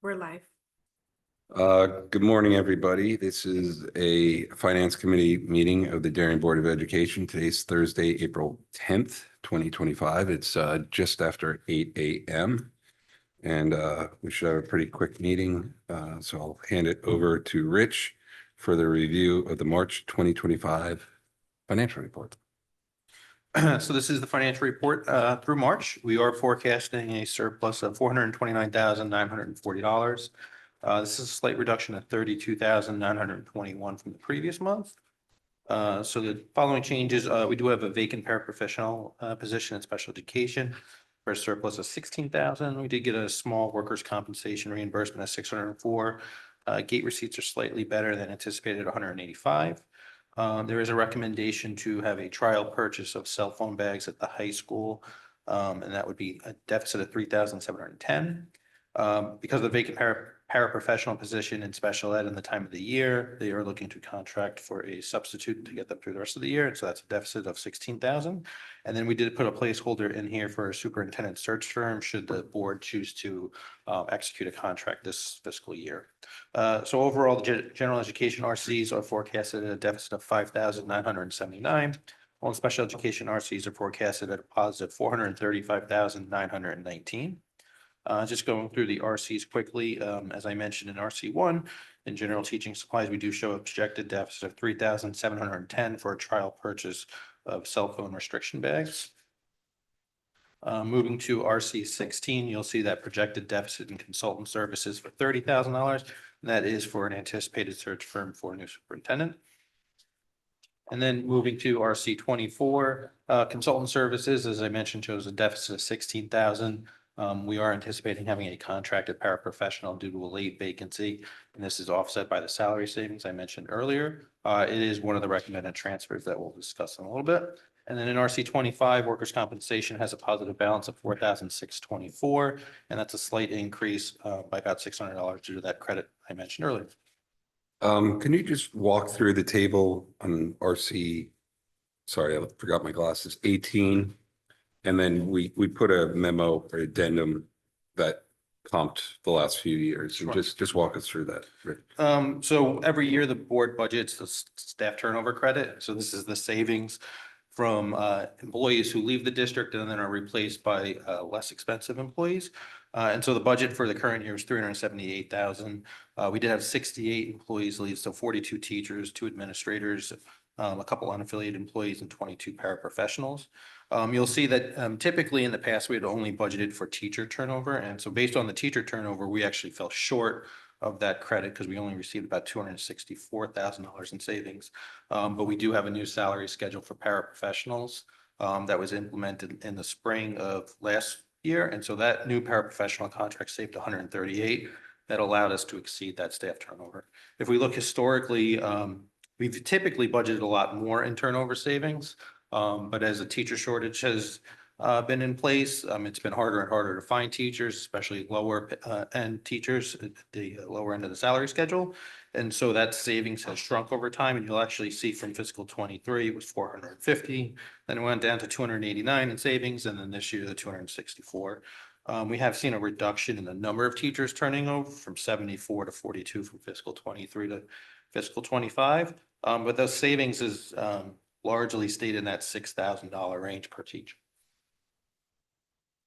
We're live. Good morning, everybody. This is a Finance Committee meeting of the Darien Board of Education. Today's Thursday, April 10th, 2025. It's just after 8 a.m. and we should have a pretty quick meeting. So I'll hand it over to Rich for the review of the March 2025 financial report. So this is the financial report through March. We are forecasting a surplus of $429,940. This is a slight reduction of $32,921 from the previous month. So the following changes, we do have a vacant paraprofessional position in special education for a surplus of $16,000. We did get a small workers' compensation reimbursement of $604. Gate receipts are slightly better than anticipated, $185. There is a recommendation to have a trial purchase of cell phone bags at the high school, and that would be a deficit of $3,710. Because of the vacant paraprofessional position in special ed in the time of the year, they are looking to contract for a substitute to get them through the rest of the year, and so that's a deficit of $16,000. And then we did put a placeholder in here for a superintendent search firm should the board choose to execute a contract this fiscal year. So overall, the general education RCs are forecasted at a deficit of $5,979, while special education RCs are forecasted at a positive $435,919. Just going through the RCs quickly, as I mentioned in RC1, in general teaching supplies, we do show a projected deficit of $3,710 for a trial purchase of cell phone restriction bags. Moving to RC16, you'll see that projected deficit in consultant services for $30,000. That is for an anticipated search firm for a new superintendent. And then moving to RC24, consultant services, as I mentioned, shows a deficit of $16,000. We are anticipating having a contracted paraprofessional due to a late vacancy, and this is offset by the salary savings I mentioned earlier. It is one of the recommended transfers that we'll discuss in a little bit. And then in RC25, workers' compensation has a positive balance of $4,624, and that's a slight increase by about $600 due to that credit I mentioned earlier. Can you just walk through the table on RC? Sorry, I forgot my glasses. 18. And then we put a memo or addendum that comped the last few years. Sure. And just walk us through that. So every year the board budgets the staff turnover credit. So this is the savings from employees who leave the district and then are replaced by less expensive employees. And so the budget for the current year is $378,000. We did have 68 employees leave, so 42 teachers, 2 administrators, a couple unaffiliated employees, and 22 paraprofessionals. You'll see that typically in the past we had only budgeted for teacher turnover, and so based on the teacher turnover, we actually fell short of that credit because we only received about $264,000 in savings. But we do have a new salary schedule for paraprofessionals that was implemented in the spring of last year, and so that new paraprofessional contract saved $138,000. That allowed us to exceed that staff turnover. If we look historically, we've typically budgeted a lot more in turnover savings, but as a teacher shortage has been in place, it's been harder and harder to find teachers, especially lower end teachers at the lower end of the salary schedule. And so that savings has shrunk over time, and you'll actually see from fiscal 23, it was 450, then it went down to 289 in savings, and then this year the 264. We have seen a reduction in the number of teachers turning over from 74 to 42 from fiscal 23 to fiscal 25. But those savings is largely stayed in that $6,000 range per teacher.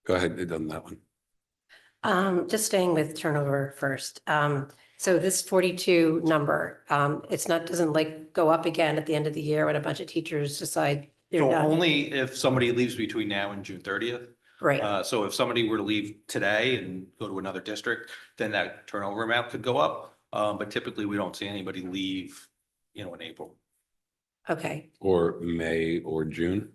Go ahead, on that one. Just staying with turnover first. So this 42 number, it's not, doesn't like go up again at the end of the year when a bunch of teachers decide they're So done. only if somebody leaves between now and June 30th. Right. So if somebody were to leave today and go to another district, then that turnover amount could go up. But typically we don't see anybody leave, in April. Okay. Or May or June.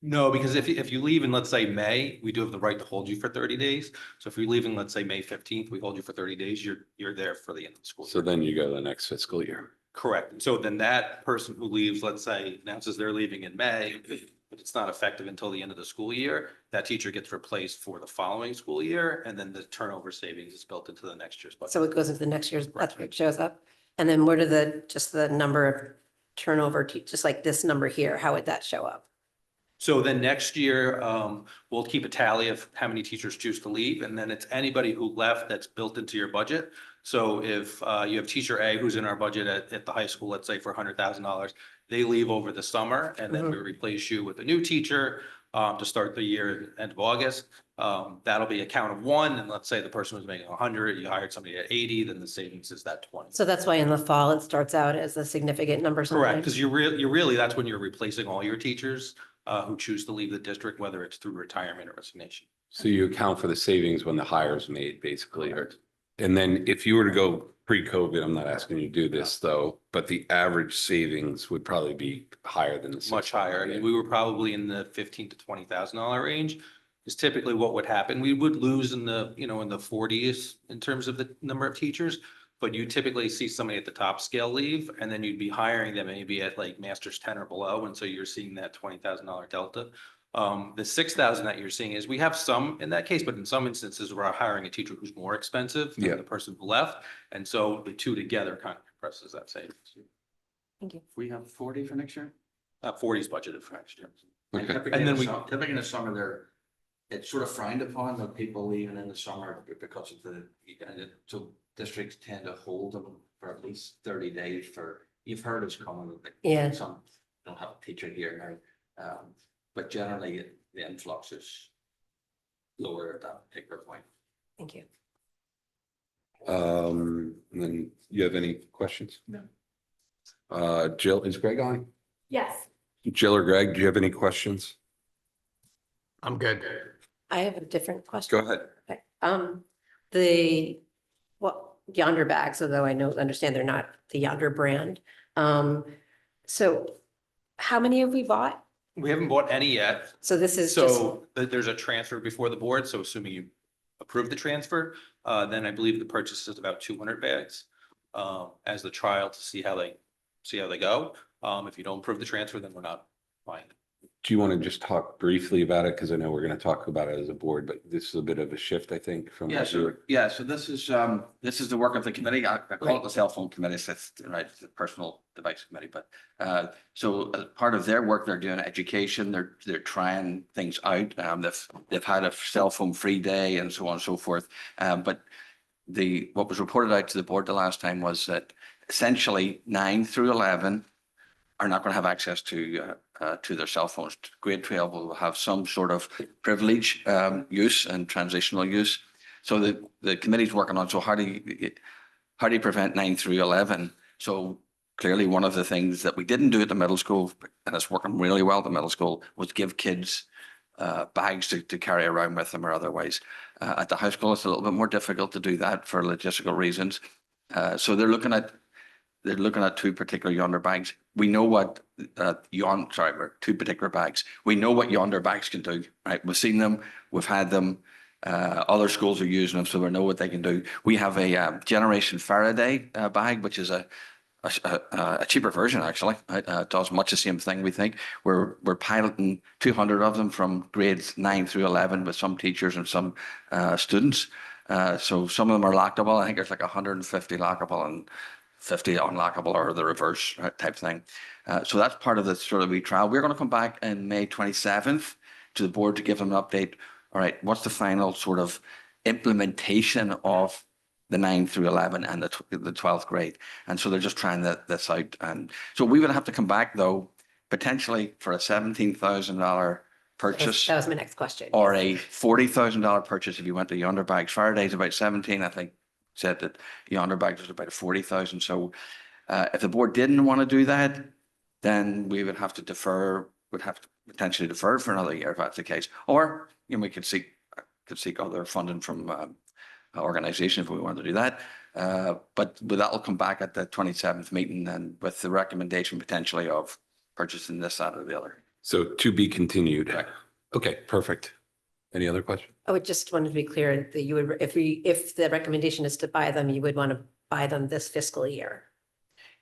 No, because if you leave in, let's say, May, we do have the right to hold you for 30 days. So if you're leaving, let's say, May 15th, we hold you for 30 days, you're there for the end of the school year. So then you go the next fiscal year. Correct. So then that person who leaves, let's say, announces they're leaving in May, but it's not effective until the end of the school year, that teacher gets replaced for the following school year, and then the turnover savings is built into the next year's budget. So it goes into the next year's, that's where it shows up. And then what are just the number of turnover, just like this number here, how would that show up? So then next year, we'll keep a tally of how many teachers choose to leave, and then it's anybody who left that's built into your budget. So if you have teacher A who's in our budget at the high school, let's say for $100,000, they leave over the summer, and then we replace you with a new teacher to start the year end of August. That'll be a count of one, and let's say the person was making 100, you hired somebody at 80, then the savings is that 20. So that's why in the fall, it starts out as a significant number Correct, sometimes. because you're really, that's when you're replacing all your teachers who choose to leave the district, whether it's through retirement or resignation. So you account for the savings when the hire is made, basically, or, and then if you were to go pre-COVID, I'm not asking you to do this though, but the average savings would probably be higher than the. Much higher. I mean, we were probably in the $15,000 to $20,000 range. Is typically what would happen. We would lose in the, in the 40s in terms of the number of teachers, but you typically see somebody at the top scale leave, and then you'd be hiring them maybe at like master's 10 or below. And so you're seeing that $20,000 delta. The 6,000 that you're seeing is we have some in that case, but in some instances we're hiring a teacher who's more expensive than the person who left. And so the two together kind of compresses that savings. Thank you. We have 40 for next year. 40 is budgeted for next year. Okay. Typically And then typically in the summer, it's sort of frowned upon that people leaving in the summer because of so districts tend to hold them for at least 30 days you've heard it's coming. Yeah. Some don't have a teacher here now. But generally the influx is lower at that particular point. Thank you. And then you have any questions? No. Jill, is Greg on? Yes. Jill or Greg, do you have any questions? I'm good. I have a different question. Go ahead. Okay. Yonder bags, although I understand they're not the Yonder brand. So how many have we bought? We haven't bought any yet. So this is just, So there's a transfer before the board. So assuming you approve the transfer, then I believe the purchase is about 200 bags as the trial to see how they go. If you don't approve the transfer, then we're not buying it. Do you want to just talk briefly about it? Because I know we're going to talk about it as a board, but this is a bit of a shift, I think, from. Yeah, what you were- so this is the work of the committee. I call it the cell phone committee, so it's right, it's the personal device committee, but so as part of their work, they're doing education, they're trying things out. They've had a cell phone free day and so on and so forth. But what was reported out to the board the last time was that essentially 9 through 11 are not going to have access to their cell phones. Grade 12 will have some sort of privilege use and transitional use. So the committee's working on, so how do you prevent 9 through 11? So clearly one of the things that we didn't do at the middle school, and it's working really well at the middle school, was give kids bags to carry around with them or otherwise. At the high school, it's a little bit more difficult to do that for logistical reasons. So they're looking at two particular Yonder bags. We know what two particular bags. We know what Yonder bags can do, right? We've seen them, we've had them. Other schools are using them, so we know what they can do. We have a Generation Faraday bag, which is a cheaper version, actually. It does much the same thing, we think. We're piloting 200 of them from grades 9 through 11 with some teachers and some students. So some of them are lockable. I think there's like 150 lockable and 50 unlockable or the reverse type thing. So that's part of the sort of trial. We're going to come back in May 27th to the board to give them an update. All right, what's the final sort of implementation of the 9 through 11 and the 12th grade? And so they're just trying this out. And so we would have to come back though, potentially for a $17,000 purchase. that was my next question. Or a $40,000 purchase if you went to Yonder Bags. Faraday's about 17, I think. Said that Yonder Bags was about 40,000. So if the board didn't want to do that, then we would have to potentially defer for another year if that's the case. Or we could seek other funding from organizations if we wanted to do that. But that will come back at the 27th meeting and with the recommendation potentially of purchasing this, that, or the other. So to be continued. Right. Okay, perfect. Any other questions? I would just wanted to be clear that you would, if the recommendation is to buy them, you would want to buy them this fiscal year.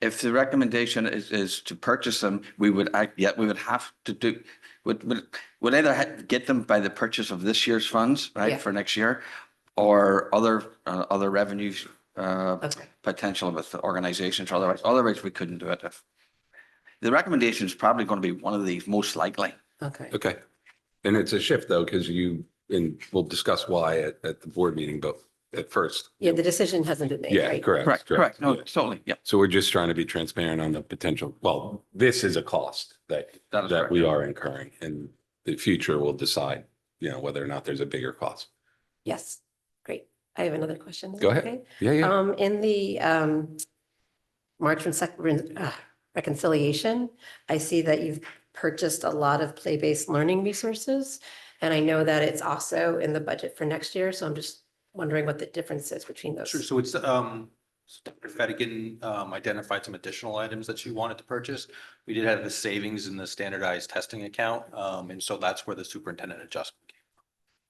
If the recommendation is to purchase them, we would have to do, would either get them by the purchase of this year's funds, right, Yeah. for next year, or other revenues Okay. potential with the organizations or otherwise. Otherwise, we couldn't do it. The recommendation is probably going to be one of these, most likely. Okay. Okay. And it's a shift though, because and we'll discuss why at the board meeting, but at first. Yeah, the decision hasn't been made, Yeah, right? Correct. No, Yeah. totally. Yeah. So we're just trying to be transparent on the potential. Well, this is a cost That is that correct. we are incurring, and the future will decide, whether or not there's a bigger cost. Yes, great. I have another question. Is Go that ahead. okay? Yeah. In the March reconciliation, I see that you've purchased a lot of play-based learning resources. And I know that it's also in the budget for next year. So I'm just wondering what the difference is between those. Sure. So it's, Dr. Fedigan, identified some additional items that she wanted to purchase. We did have the savings in the standardized testing account. And so that's where the superintendent adjustment came.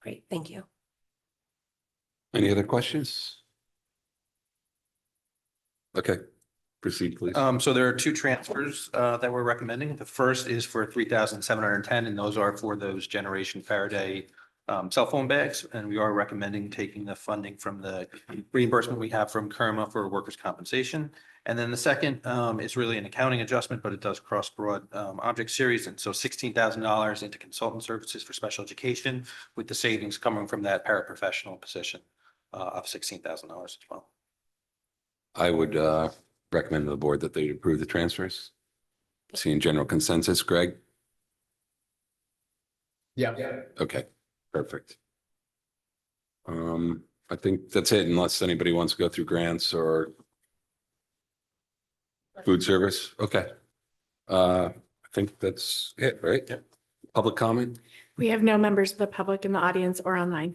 Great, thank you. Any other questions? Okay, proceed, please. So there are two transfers that we're recommending. The first is for 3,710, and those are for those Generation Faraday cell phone bags. And we are recommending taking the funding from the reimbursement we have from Kerma for workers' compensation. And then the second is really an accounting adjustment, but it does cross broad object series. And so $16,000 into consultant services for special education, with the savings coming from that paraprofessional position of $16,000 as well. I would recommend to the board that they approve the transfers. Seeing general consensus, Greg? Yeah. Okay, perfect. I think that's it, unless anybody wants to go through grants or food service. Okay. I think that's it, right? Yep. Public comment? We have no members of the public in the audience or online.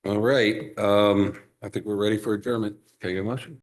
All right, I think we're ready for adjournment. Can I get a motion?